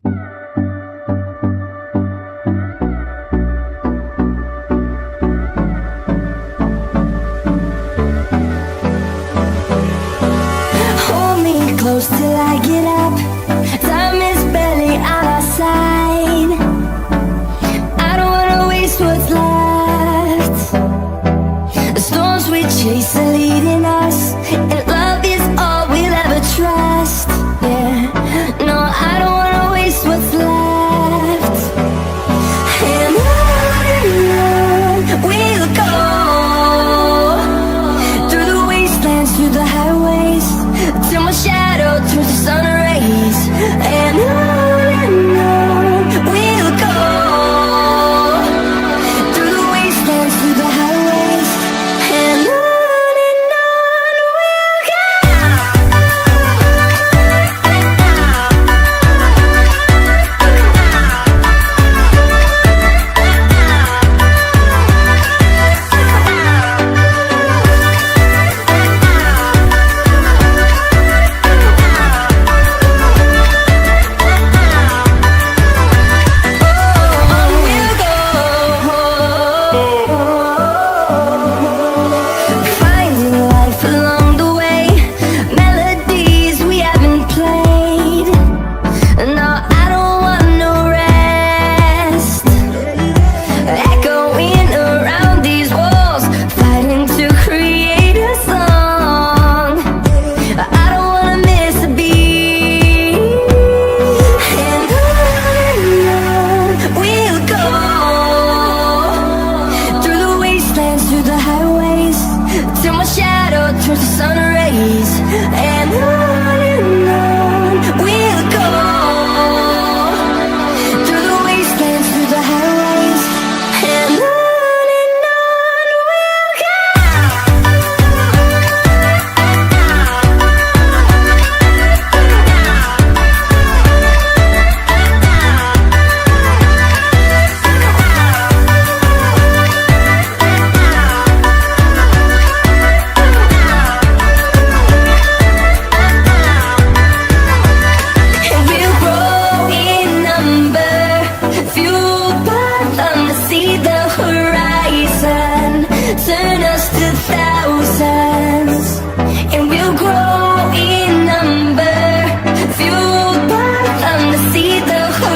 Hold me close till I get up. Time is barely on our side. I don't wanna waste what's left. The storms we chase are leading us, and love is all we'll ever trust. Yeah, no, I don't wanna waste what's left. And on we'll go, through the wastelands, through the highways, till my shadow turns to sun rays. And on we'll go, through the wastelands, through the highways, and on we'll go. Finding life along the way, melodies we haven't played. No, I don't want no rest. Echoing around these walls, fighting to create a song. I don't wanna miss a beat. And on we'll go, through the wastelands, through the highways, till my shadow turns to sun rays. And on we'll go, through the wastelands, through the highways, and on we'll go. And we'll grow in number, fueled by thunder, see the horizon, turn us to thousands. And we'll grow in